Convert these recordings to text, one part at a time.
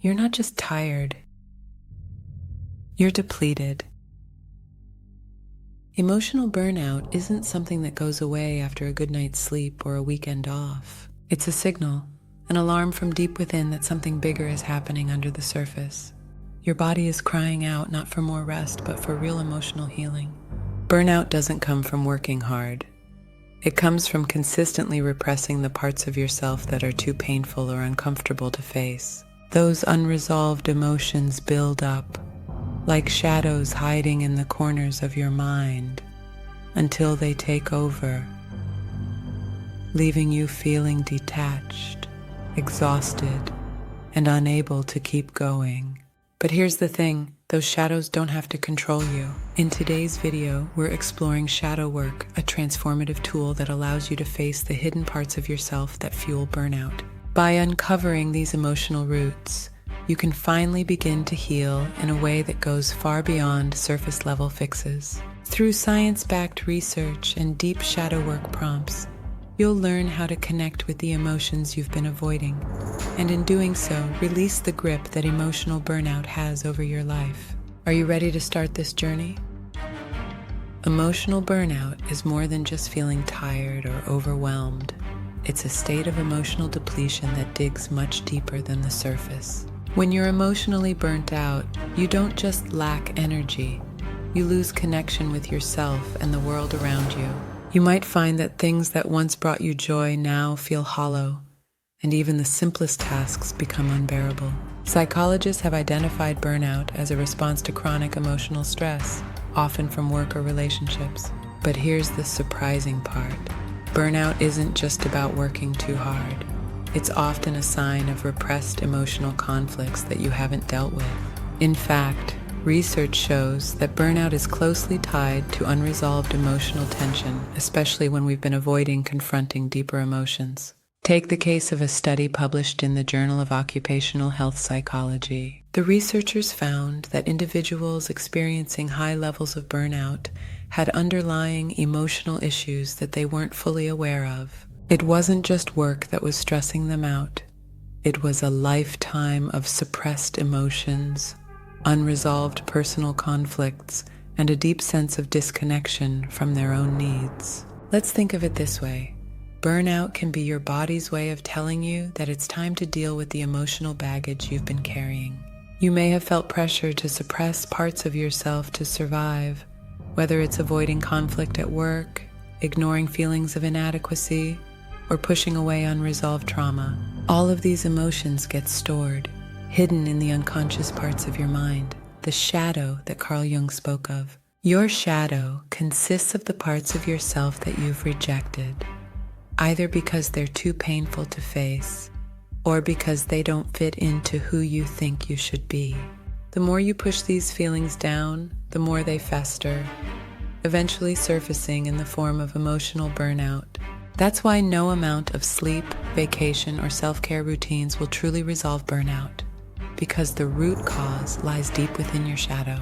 you're not just tired, you're depleted. Emotional burnout isn't something that goes away after a good night's sleep or a weekend off. It's a signal, an alarm from deep within that something bigger is happening under the surface. Your body is crying out not for more rest, but for real emotional healing. Burnout doesn't come from working hard. It comes from consistently repressing the parts of yourself that are too painful or uncomfortable to face. Those unresolved emotions build up, like shadows hiding in the corners of your mind, until they take over, leaving you feeling detached, exhausted, and unable to keep going. But here's the thing, those shadows don't have to control you. In today's video, we're exploring shadow work, a transformative tool that allows you to face the hidden parts of yourself that fuel burnout. By uncovering these emotional roots, you can finally begin to heal in a way that goes far beyond surface-level fixes. Through science-backed research and deep shadow work prompts, you'll learn how to connect with the emotions you've been avoiding, and in doing so, release the grip that emotional burnout has over your life. Are you ready to start this journey? Emotional burnout is more than just feeling tired or overwhelmed. It's a state of emotional depletion that digs much deeper than the surface. When you're emotionally burnt out, you don't just lack energy, you lose connection with yourself and the world around you. You might find that things that once brought you joy now feel hollow, and even the simplest tasks become unbearable. Psychologists have identified burnout as a response to chronic emotional stress, often from work or relationships. But here's the surprising part. Burnout isn't just about working too hard. It's often a sign of repressed emotional conflicts that you haven't dealt with. In fact, research shows that burnout is closely tied to unresolved emotional tension, especially when we've been avoiding confronting deeper emotions. Take the case of a study published in the Journal of Occupational Health Psychology. The researchers found that individuals experiencing high levels of burnout had underlying emotional issues that they weren't fully aware of. It wasn't just work that was stressing them out. It was a lifetime of suppressed emotions, unresolved personal conflicts, and a deep sense of disconnection from their own needs. Let's think of it this way. Burnout can be your body's way of telling you that it's time to deal with the emotional baggage you've been carrying. You may have felt pressure to suppress parts of yourself to survive, whether it's avoiding conflict at work, ignoring feelings of inadequacy, or pushing away unresolved trauma. All of these emotions get stored, hidden in the unconscious parts of your mind, the shadow that Carl Jung spoke of. Your shadow consists of the parts of yourself that you've rejected, either because they're too painful to face, or because they don't fit into who you think you should be. The more you push these feelings down, the more they fester, eventually surfacing in the form of emotional burnout. That's why no amount of sleep, vacation, or self-care routines will truly resolve burnout, because the root cause lies deep within your shadow.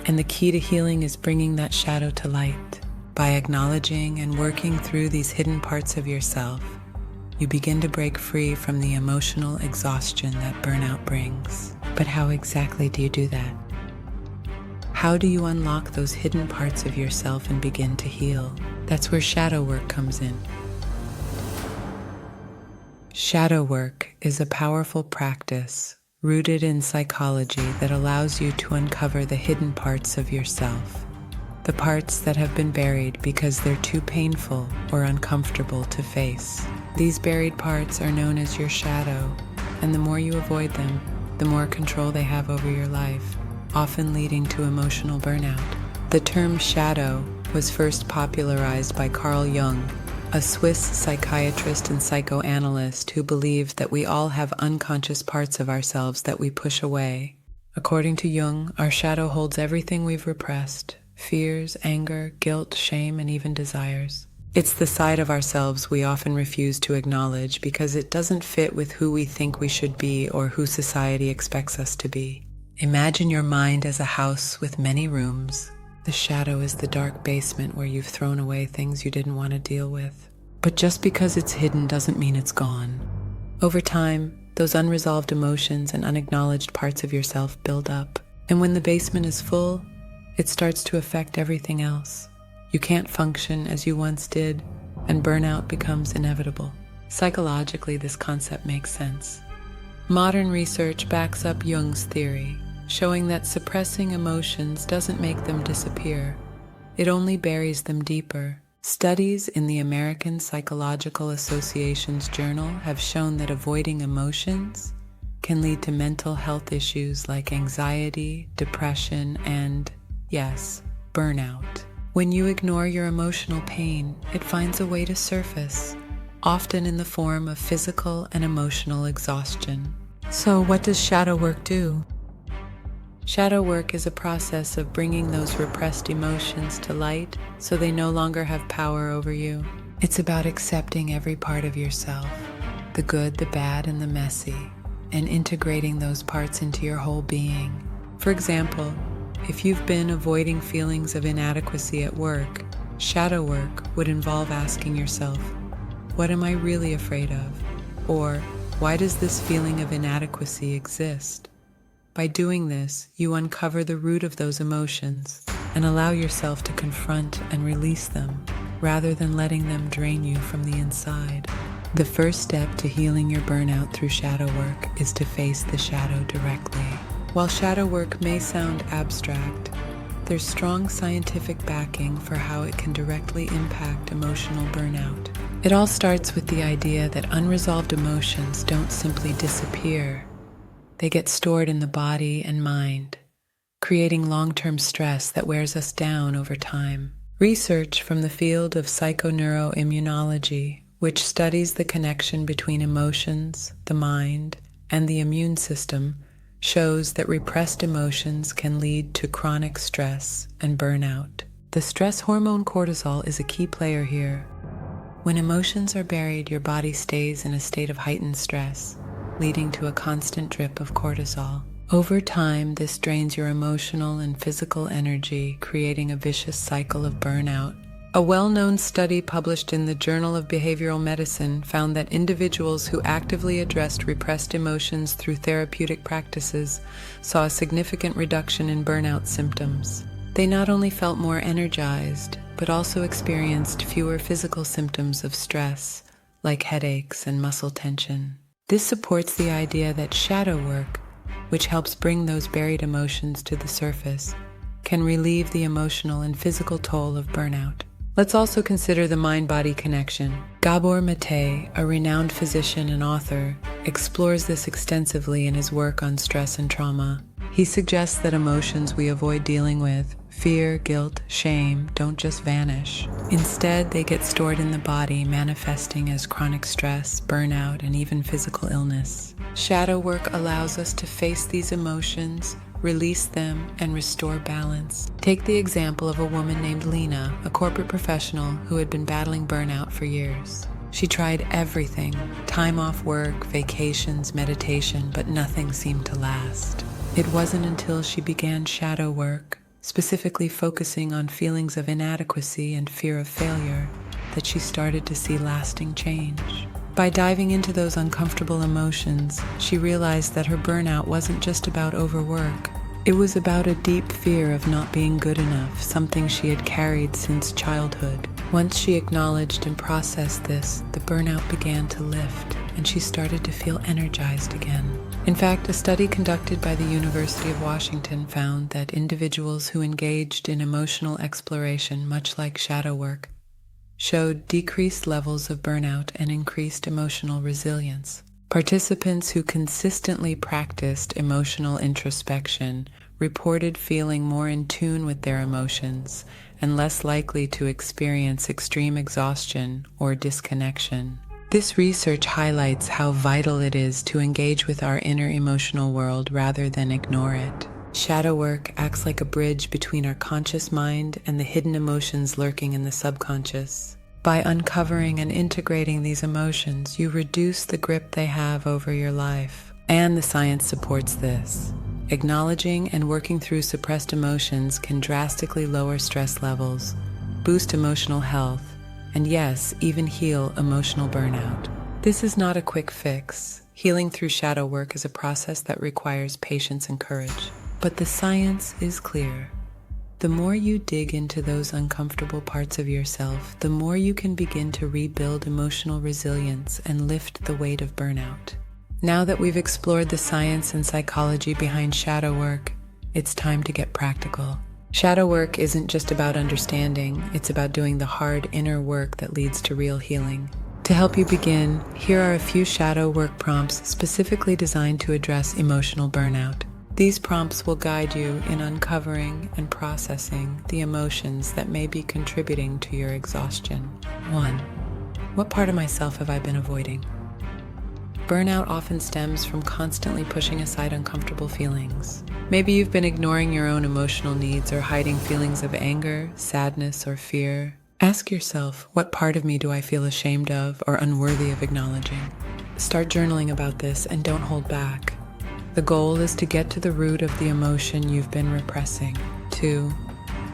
And the key to healing is bringing that shadow to light. By acknowledging and working through these hidden parts of yourself, you begin to break free from the emotional exhaustion that burnout brings. But how exactly do you do that? How do you unlock those hidden parts of yourself and begin to heal? That's where shadow work comes in. Shadow work is a powerful practice rooted in psychology that allows you to uncover the hidden parts of yourself, the parts that have been buried because they're too painful or uncomfortable to face. These buried parts are known as your shadow, and the more you avoid them, the more control they have over your life, often leading to emotional burnout. The term shadow was first popularized by Carl Jung, a Swiss psychiatrist and psychoanalyst who believed that we all have unconscious parts of ourselves that we push away. According to Jung, our shadow holds everything we've repressed: fears, anger, guilt, shame, and even desires. It's the side of ourselves we often refuse to acknowledge because it doesn't fit with who we think we should be or who society expects us to be. Imagine your mind as a house with many rooms. The shadow is the dark basement where you've thrown away things you didn't want to deal with. But just because it's hidden doesn't mean it's gone. Over time, those unresolved emotions and unacknowledged parts of yourself build up. And when the basement is full, it starts to affect everything else. You can't function as you once did, and burnout becomes inevitable. Psychologically, this concept makes sense. Modern research backs up Jung's theory, showing that suppressing emotions doesn't make them disappear. It only buries them deeper. Studies in the American Psychological Association's journal have shown that avoiding emotions can lead to mental health issues like anxiety, depression, and, yes, burnout. When you ignore your emotional pain, it finds a way to surface, often in the form of physical and emotional exhaustion. So what does shadow work do? Shadow work is a process of bringing those repressed emotions to light so they no longer have power over you. It's about accepting every part of yourself, the good, the bad, and the messy, and integrating those parts into your whole being. For example, if you've been avoiding feelings of inadequacy at work, shadow work would involve asking yourself, what am I really afraid of? Or, why does this feeling of inadequacy exist? By doing this, you uncover the root of those emotions and allow yourself to confront and release them, rather than letting them drain you from the inside. The first step to healing your burnout through shadow work is to face the shadow directly. While shadow work may sound abstract, there's strong scientific backing for how it can directly impact emotional burnout. It all starts with the idea that unresolved emotions don't simply disappear. They get stored in the body and mind, creating long-term stress that wears us down over time. Research from the field of psychoneuroimmunology, which studies the connection between emotions, the mind, and the immune system, shows that repressed emotions can lead to chronic stress and burnout. The stress hormone cortisol is a key player here. When emotions are buried, your body stays in a state of heightened stress, leading to a constant drip of cortisol. Over time, this drains your emotional and physical energy, creating a vicious cycle of burnout. A well-known study published in the Journal of Behavioral Medicine found that individuals who actively addressed repressed emotions through therapeutic practices saw a significant reduction in burnout symptoms. They not only felt more energized, but also experienced fewer physical symptoms of stress, like headaches and muscle tension. This supports the idea that shadow work, which helps bring those buried emotions to the surface, can relieve the emotional and physical toll of burnout. Let's also consider the mind-body connection. Gabor Mate, a renowned physician and author, explores this extensively in his work on stress and trauma. He suggests that emotions we avoid dealing with, fear, guilt, shame, don't just vanish. Instead, they get stored in the body, manifesting as chronic stress, burnout, and even physical illness. Shadow work allows us to face these emotions, release them, and restore balance. Take the example of a woman named Lena, a corporate professional who had been battling burnout for years. She tried everything, time off work, vacations, meditation, but nothing seemed to last. It wasn't until she began shadow work, specifically focusing on feelings of inadequacy and fear of failure, that she started to see lasting change. By diving into those uncomfortable emotions, she realized that her burnout wasn't just about overwork. It was about a deep fear of not being good enough, something she had carried since childhood. Once she acknowledged and processed this, the burnout began to lift, and she started to feel energized again. In fact, a study conducted by the University of Washington found that individuals who engaged in emotional exploration, much like shadow work, showed decreased levels of burnout and increased emotional resilience. Participants who consistently practiced emotional introspection reported feeling more in tune with their emotions and less likely to experience extreme exhaustion or disconnection. This research highlights how vital it is to engage with our inner emotional world rather than ignore it. Shadow work acts like a bridge between our conscious mind and the hidden emotions lurking in the subconscious. By uncovering and integrating these emotions, you reduce the grip they have over your life. And the science supports this. Acknowledging and working through suppressed emotions can drastically lower stress levels, boost emotional health, and yes, even heal emotional burnout. This is not a quick fix. Healing through shadow work is a process that requires patience and courage. But the science is clear. The more you dig into those uncomfortable parts of yourself, the more you can begin to rebuild emotional resilience and lift the weight of burnout. Now that we've explored the science and psychology behind shadow work, it's time to get practical. Shadow work isn't just about understanding, it's about doing the hard inner work that leads to real healing. To help you begin, here are a few shadow work prompts specifically designed to address emotional burnout. These prompts will guide you in uncovering and processing the emotions that may be contributing to your exhaustion. 1. What part of myself have I been avoiding? Burnout often stems from constantly pushing aside uncomfortable feelings. Maybe you've been ignoring your own emotional needs or hiding feelings of anger, sadness, or fear. Ask yourself, what part of me do I feel ashamed of or unworthy of acknowledging? Start journaling about this and don't hold back. The goal is to get to the root of the emotion you've been repressing. 2.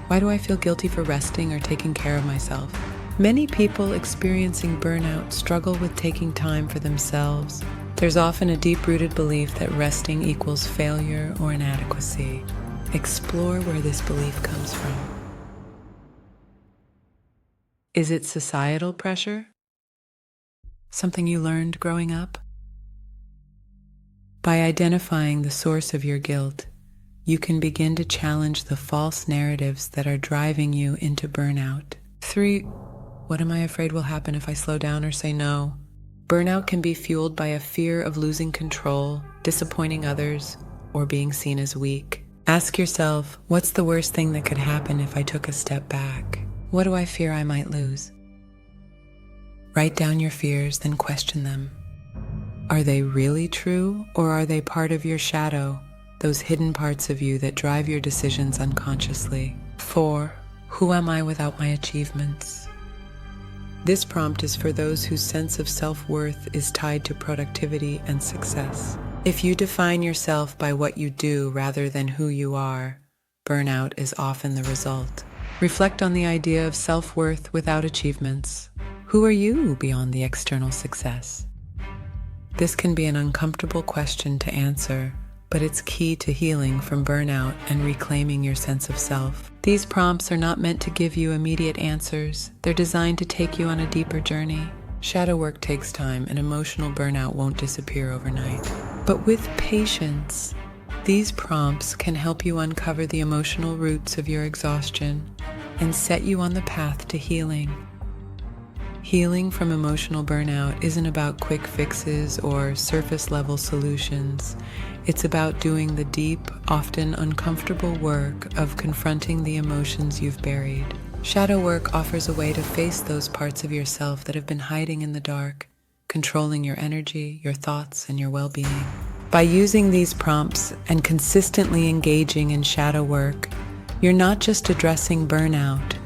Why do I feel guilty for resting or taking care of myself? Many people experiencing burnout struggle with taking time for themselves. There's often a deep-rooted belief that resting equals failure or inadequacy. Explore where this belief comes from. Is it societal pressure? Something you learned growing up? By identifying the source of your guilt, you can begin to challenge the false narratives that are driving you into burnout. 3. What am I afraid will happen if I slow down or say no? Burnout can be fueled by a fear of losing control, disappointing others, or being seen as weak. Ask yourself, what's the worst thing that could happen if I took a step back? What do I fear I might lose? Write down your fears, then question them. Are they really true, or are they part of your shadow, those hidden parts of you that drive your decisions unconsciously? 4. Who am I without my achievements? This prompt is for those whose sense of self-worth is tied to productivity and success. If you define yourself by what you do rather than who you are, burnout is often the result. Reflect on the idea of self-worth without achievements. Who are you beyond the external success? This can be an uncomfortable question to answer, but it's key to healing from burnout and reclaiming your sense of self. These prompts are not meant to give you immediate answers. They're designed to take you on a deeper journey. Shadow work takes time, and emotional burnout won't disappear overnight. But with patience, these prompts can help you uncover the emotional roots of your exhaustion and set you on the path to healing. Healing from emotional burnout isn't about quick fixes or surface-level solutions. It's about doing the deep, often uncomfortable work of confronting the emotions you've buried. Shadow work offers a way to face those parts of yourself that have been hiding in the dark, controlling your energy, your thoughts, and your well-being. By using these prompts and consistently engaging in shadow work, you're not just addressing burnout.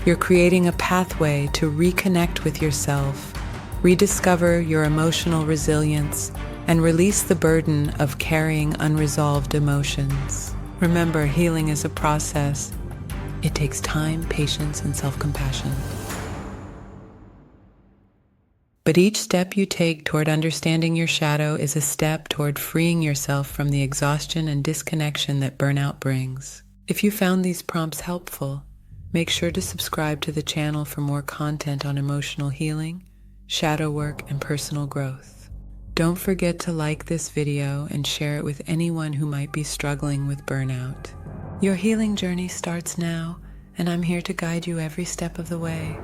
You're creating a pathway to reconnect with yourself, rediscover your emotional resilience, and release the burden of carrying unresolved emotions. Remember, healing is a process. It takes time, patience, and self-compassion. But each step you take toward understanding your shadow is a step toward freeing yourself from the exhaustion and disconnection that burnout brings. If you found these prompts helpful, make sure to subscribe to the channel for more content on emotional healing, shadow work, and personal growth. Don't forget to like this video and share it with anyone who might be struggling with burnout. Your healing journey starts now, and I'm here to guide you every step of the way.